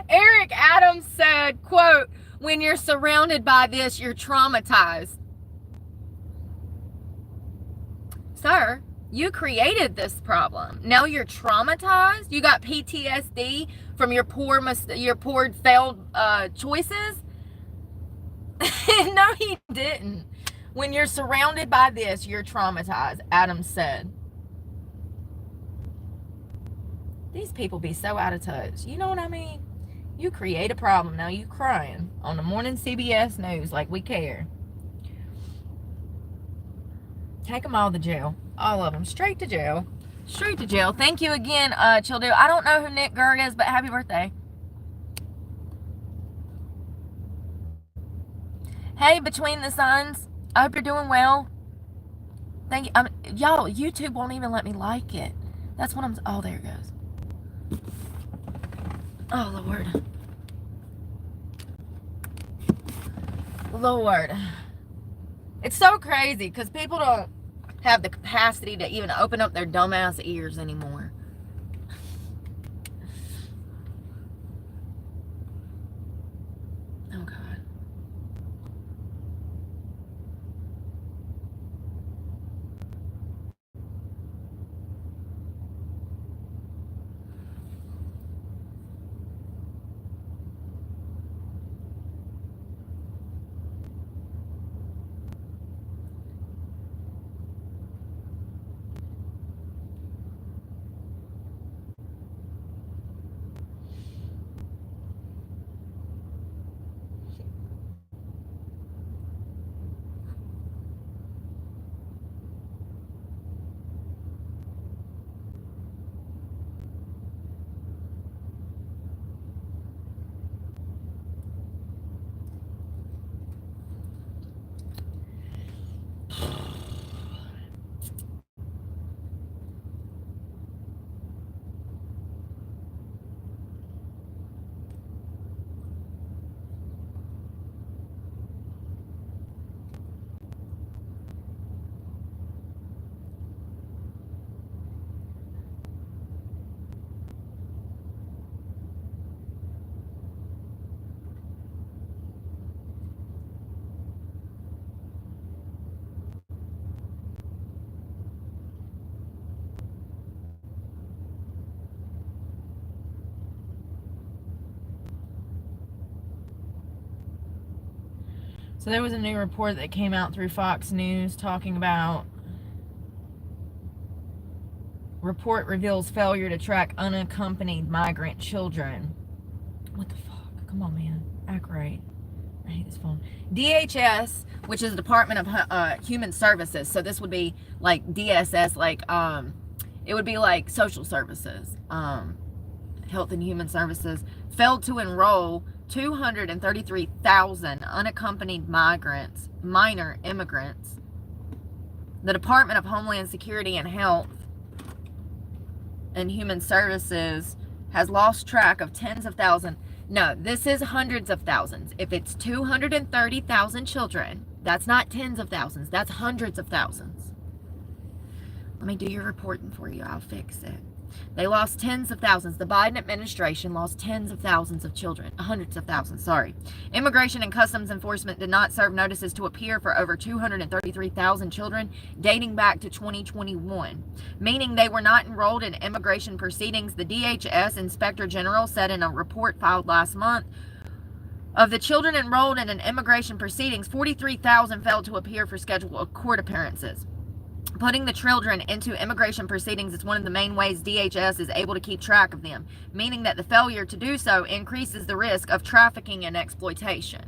Eric Adams said, quote, when you're surrounded by this, you're traumatized. Sir, you created this problem. Now you're traumatized? You got PTSD from your poor failed choices? No, he didn't. When you're surrounded by this, you're traumatized, Adams said. These people be so out of touch. You know what I mean? You create a problem. Now you crying on the morning CBS News like we care. Take them all to jail. All of them. Straight to jail. Straight to jail. Thank you again, Childu. I don't know who Nick Gerg is, but happy birthday. Hey, Between the Suns. I hope you're doing well. Thank you. Y'all, YouTube won't even let me like it. That's what I'm... Oh, there it goes. Oh, Lord. It's so crazy because people don't have the capacity to even open up their dumbass ears anymore. Oh, God. So there was a new report that came out through Fox News talking about report reveals failure to track unaccompanied migrant children. What the fuck? Come on, man. Act right. I hate this phone. DHS, which is the Department of Human Services. So this would be like DSS, like it would be like social services, Health and Human Services, failed to enroll 233,000 unaccompanied minor immigrants. The Department of Homeland Security and Health and Human Services has lost track of tens of thousands. No, this is hundreds of thousands. If it's 230,000 children, that's not tens of thousands. That's hundreds of thousands. Let me do your reporting for you. I'll fix it. They lost tens of thousands. The Biden administration lost tens of thousands of children. Hundreds of thousands, sorry. Immigration and Customs Enforcement did not serve notices to appear for over 233,000 children dating back to 2021, meaning they were not enrolled in immigration proceedings. The DHS Inspector General said in a report filed last month, of the children enrolled in an immigration proceedings, 43,000 failed to appear for scheduled court appearances. Putting the children into immigration proceedings is one of the main ways DHS is able to keep track of them, meaning that the failure to do so increases the risk of trafficking and exploitation.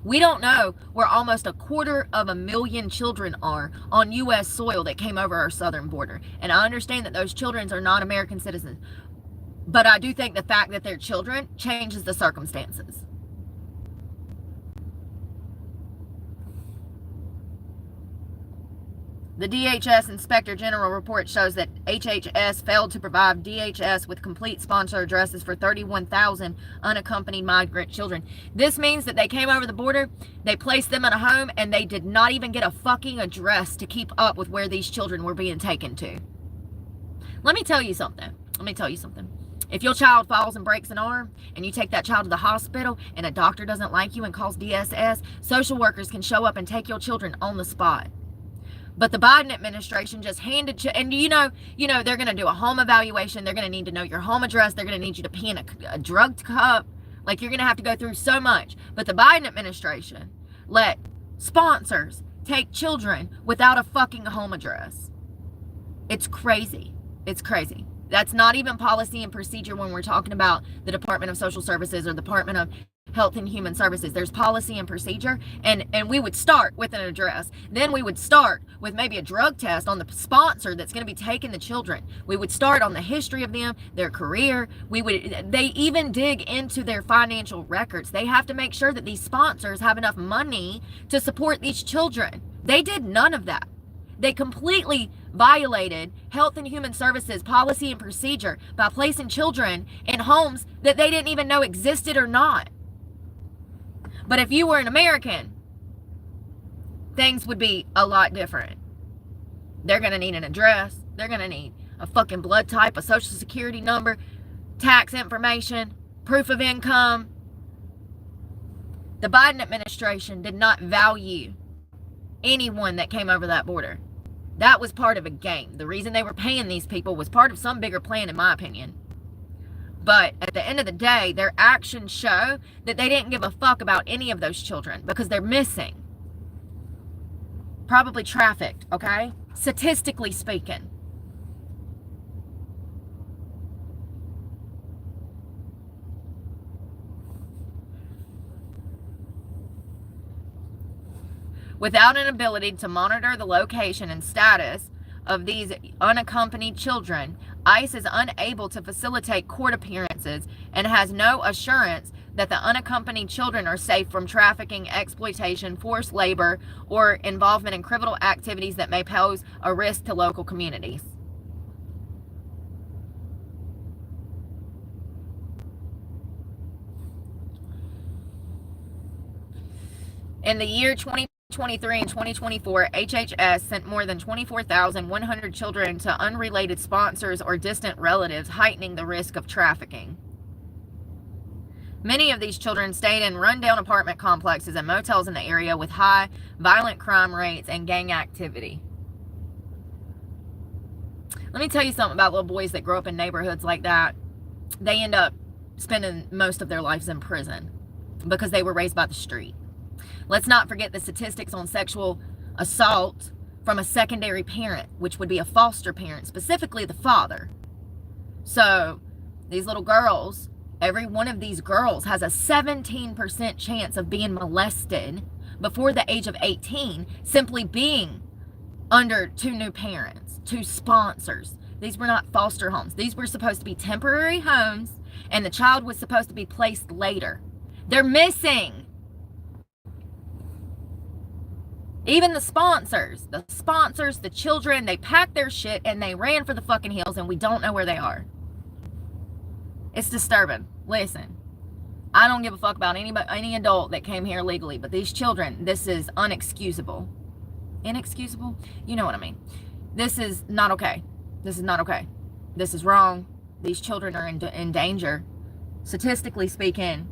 We don't know where almost 250,000 children are on U.S. soil that came over our southern border. And I understand that those children are not American citizens. But I do think the fact that they're children changes the circumstances. The DHS Inspector General report shows that HHS failed to provide DHS with complete sponsor addresses for 31,000 unaccompanied migrant children. This means that they came over the border, they placed them in a home, and they did not even get a fucking address to keep up with where these children were being taken to. Let me tell you something. If your child falls and breaks an arm and you take that child to the hospital and a doctor doesn't like you and calls DSS, social workers can show up and take your children on the spot. But the Biden administration just handed, and you know, they're going to do a home evaluation. They're going to need to know your home address. They're going to need you to pee in a drug cup. Like, you're going to have to go through so much. But the Biden administration let sponsors take children without a fucking home address. It's crazy. It's crazy. That's not even policy and procedure when we're talking about the Department of Social Services or the Department of Health and Human Services. There's policy and procedure, and we would start with an address. Then we would start with maybe a drug test on the sponsor that's going to be taking the children. We would start on the history of them, their career. They even dig into their financial records. They have to make sure that these sponsors have enough money to support these children. They did none of that. They completely violated Health and Human Services policy and procedure by placing children in homes that they didn't even know existed or not. But if you were an American, things would be a lot different. They're going to need an address. They're going to need a fucking blood type, a social security number, tax information, proof of income. The Biden administration did not value anyone that came over that border. That was part of a game. The reason they were paying these people was part of some bigger plan, in my opinion. But at the end of the day, their actions show that they didn't give a fuck about any of those children because they're missing. Probably trafficked, okay? Statistically speaking. Without an ability to monitor the location and status of these unaccompanied children, ICE is unable to facilitate court appearances and has no assurance that the unaccompanied children are safe from trafficking, exploitation, forced labor, or involvement in criminal activities that may pose a risk to local communities. In the year 2023 and 2024, HHS sent more than 24,100 children to unrelated sponsors or distant relatives, heightening the risk of trafficking. Many of these children stayed in rundown apartment complexes and motels in the area with high violent crime rates and gang activity. Let me tell you something about little boys that grow up in neighborhoods like that. They end up spending most of their lives in prison because they were raised by the street. Let's not forget the statistics on sexual assault from a secondary parent, which would be a foster parent, specifically the father. So these little girls, every one of these girls has a 17% chance of being molested before the age of 18, simply being under two new parents, two sponsors. These were not foster homes. These were supposed to be temporary homes, and the child was supposed to be placed later. They're missing. Even the sponsors, the children, they packed their shit and they ran for the fucking hills, and we don't know where they are. It's disturbing. Listen, I don't give a fuck about any adult that came here legally, but these children, this is unexcusable. Inexcusable? You know what I mean. This is not okay. This is not okay. This is wrong. These children are in danger. Statistically speaking,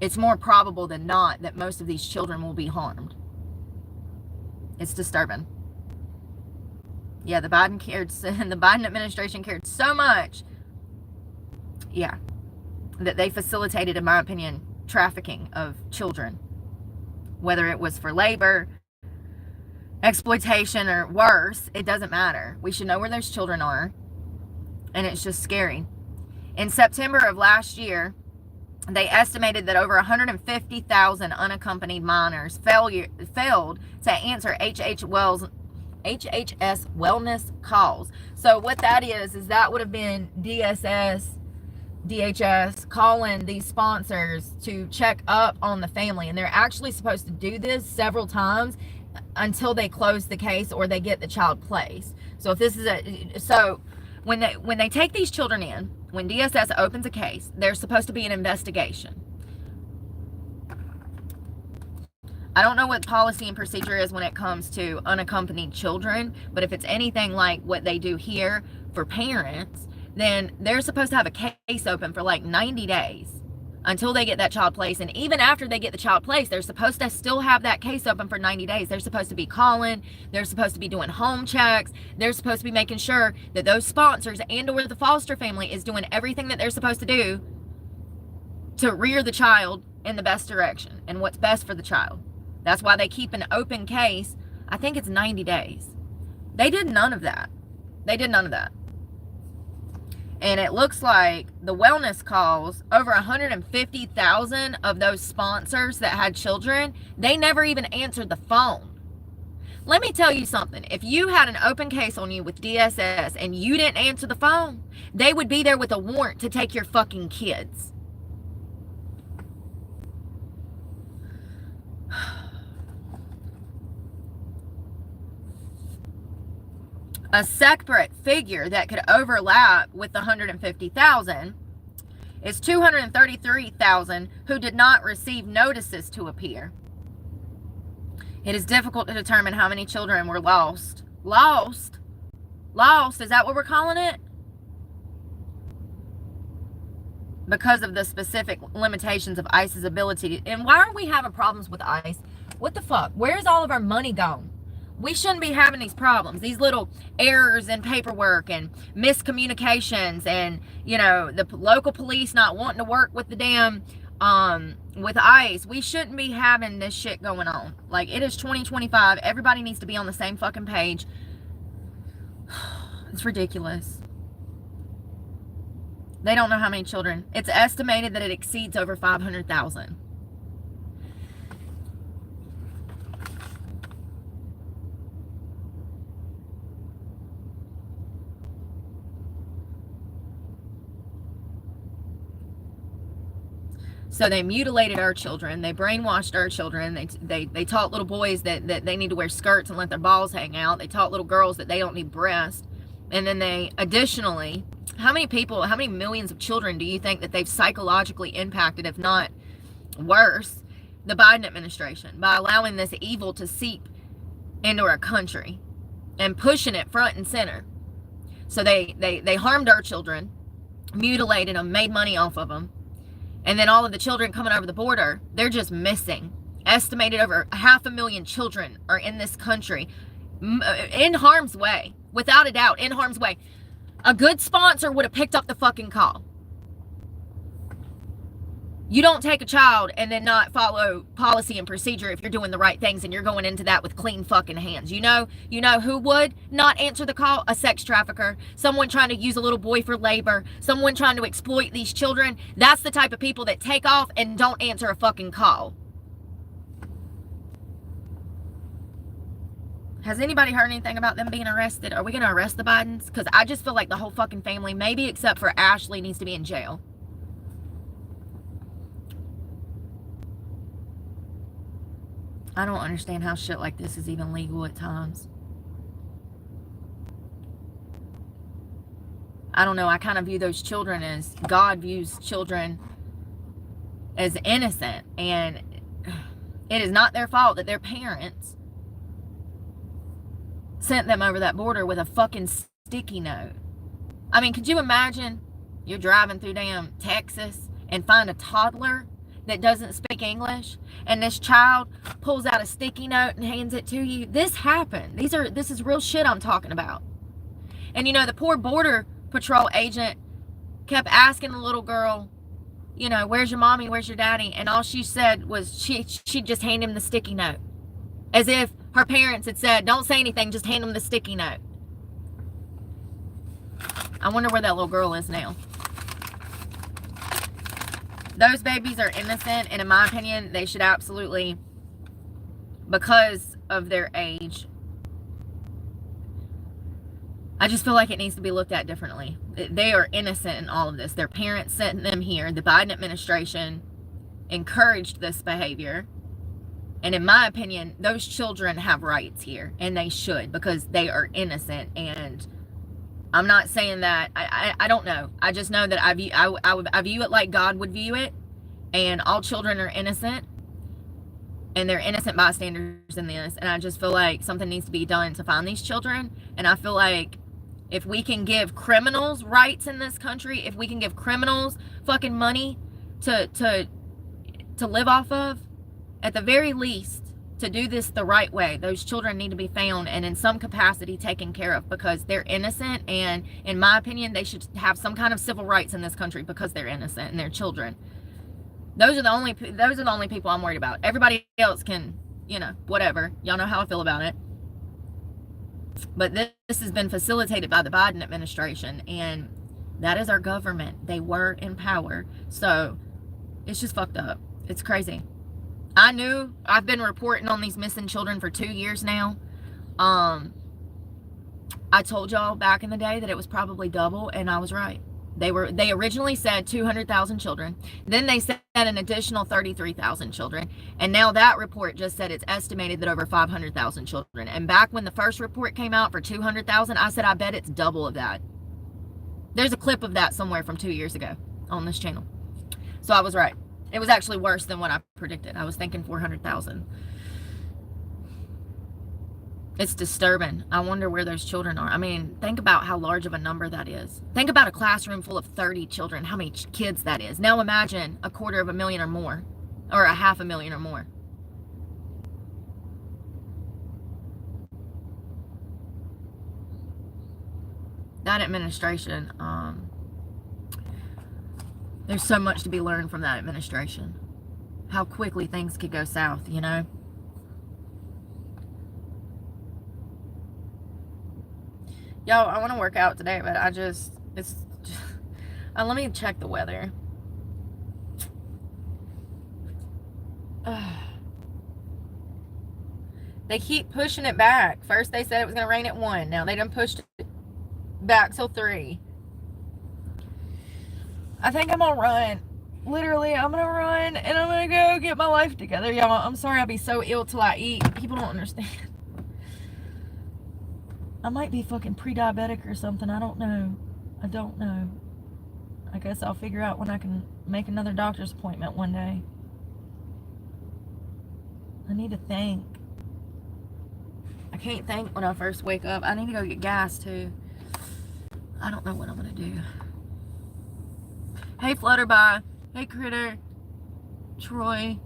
it's more probable than not that most of these children will be harmed. It's disturbing. Yeah, the Biden administration cared so much. Yeah. That they facilitated, in my opinion, trafficking of children. Whether it was for labor, exploitation, or worse, it doesn't matter. We should know where those children are. And it's just scary. In September of last year, they estimated that over 150,000 unaccompanied minors failed to answer HHS wellness calls. So what that is that would have been DHS calling these sponsors to check up on the family. And they're actually supposed to do this several times until they close the case or they get the child placed. So if this is when they take these children in, when DSS opens a case, there's supposed to be an investigation. I don't know what policy and procedure is when it comes to unaccompanied children, but if it's anything like what they do here for parents, then they're supposed to have a case open for like 90 days until they get that child placed. And even after they get the child placed, they're supposed to still have that case open for 90 days. They're supposed to be calling. They're supposed to be doing home checks. They're supposed to be making sure that those sponsors and or the foster family is doing everything that they're supposed to do to rear the child in the best direction and what's best for the child. That's why they keep an open case. I think it's 90 days. They did none of that. They did none of that. And it looks like the wellness calls, over 150,000 of those sponsors that had children, they never even answered the phone. Let me tell you something. If you had an open case on you with DSS and you didn't answer the phone, they would be there with a warrant to take your fucking kids. A separate figure that could overlap with the 150,000 is 233,000 who did not receive notices to appear. It is difficult to determine how many children were lost. Lost? Lost? Is that what we're calling it? Because of the specific limitations of ICE's ability. And why are we having problems with ICE? What the fuck? Where's all of our money gone? We shouldn't be having these problems, these little errors in paperwork and miscommunications and, you know, the local police not wanting to work with the damn, with ICE. We shouldn't be having this shit going on. Like, it is 2025. Everybody needs to be on the same fucking page. It's ridiculous. They don't know how many children. It's estimated that it exceeds over 500,000. So they mutilated our children. They brainwashed our children. They taught little boys that they need to wear skirts and let their balls hang out. They taught little girls that they don't need breasts. And then they additionally, how many millions of children do you think that they've psychologically impacted, if not worse, the Biden administration by allowing this evil to seep into our country and pushing it front and center? So they harmed our children, mutilated them, made money off of them. And then all of the children coming over the border, they're just missing. Estimated over 500,000 children are in this country in harm's way. Without a doubt, in harm's way. A good sponsor would have picked up the fucking call. You don't take a child and then not follow policy and procedure if you're doing the right things and you're going into that with clean fucking hands. You know who would not answer the call? A sex trafficker, someone trying to use a little boy for labor, someone trying to exploit these children. That's the type of people that take off and don't answer a fucking call. Has anybody heard anything about them being arrested? Are we going to arrest the Bidens? Because I just feel like the whole fucking family, maybe except for Ashley, needs to be in jail. I don't understand how shit like this is even legal at times. I don't know. I kind of view those children as God views children as innocent. And it is not their fault that their parents sent them over that border with a fucking sticky note. I mean, could you imagine you're driving through damn Texas and find a toddler that doesn't speak English, and this child pulls out a sticky note and hands it to you? This happened. This is real shit I'm talking about. And you know, the poor border patrol agent kept asking the little girl, you know, where's your mommy, where's your daddy? And all she said was she'd just hand him the sticky note, as if her parents had said, don't say anything, just hand him the sticky note. I wonder where that little girl is now. Those babies are innocent, and in my opinion, they should absolutely, because of their age, I just feel like it needs to be looked at differently. They are innocent in all of this. Their parents sent them here. The Biden administration encouraged this behavior. And in my opinion, those children have rights here, and they should, because they are innocent. And I'm not saying that, I don't know. I just know that I view it like God would view it, and all children are innocent, and they're innocent bystanders in this. And I just feel like something needs to be done to find these children. And I feel like if we can give criminals rights in this country, if we can give criminals fucking money to live off of, at the very least, to do this the right way, those children need to be found and in some capacity taken care of, because they're innocent. And in my opinion, they should have some kind of civil rights in this country because they're innocent and they're children. Those are the only people I'm worried about. Everybody else can, you know, whatever. Y'all know how I feel about it. But this has been facilitated by the Biden administration, and that is our government. They were in power. So it's just fucked up. It's crazy. I've been reporting on these missing children for 2 years now. I told y'all back in the day that it was probably double, and I was right. They originally said 200,000 children. Then they said an additional 33,000 children. And now that report just said it's estimated that over 500,000 children. And back when the first report came out for 200,000, I said, I bet it's double of that. There's a clip of that somewhere from 2 years ago on this channel. So I was right. It was actually worse than what I predicted. I was thinking 400,000. It's disturbing. I wonder where those children are. I mean, think about how large of a number that is. Think about a classroom full of 30 children, how many kids that is. Now imagine 250,000 or more, or 500,000 or more. That administration, there's so much to be learned from that administration. How quickly things could go south, you know? Y'all, I want to work out today, but let me check the weather. They keep pushing it back. First they said it was going to rain at 1. Now they done pushed it back till 3. I think I'm gonna run. Literally, I'm gonna run and I'm gonna go get my life together, y'all. I'm sorry I'll be so ill till I eat. People don't understand. I might be fucking pre-diabetic or something. I don't know. I guess I'll figure out when I can make another doctor's appointment one day. I need to think. I can't think when I first wake up. I need to go get gas too. I don't know what I'm gonna do. Hey Flutterby. Hey Critter. Troy.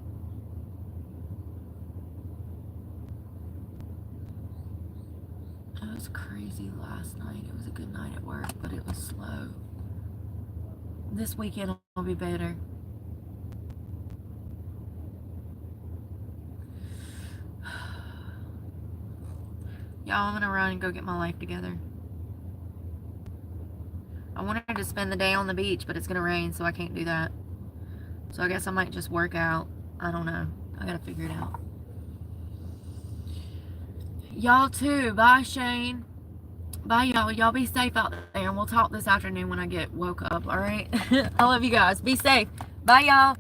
It was crazy last night. It was a good night at work, but it was slow. This weekend will be better. Y'all, I'm gonna run and go get my life together. I wanted to spend the day on the beach, but it's gonna rain, so I can't do that. So I guess I might just work out. I don't know. I gotta figure it out. Y'all too. Bye, Shane. Bye, y'all. Y'all be safe out there, and we'll talk this afternoon when I get woke up, alright? I love you guys. Be safe. Bye, y'all.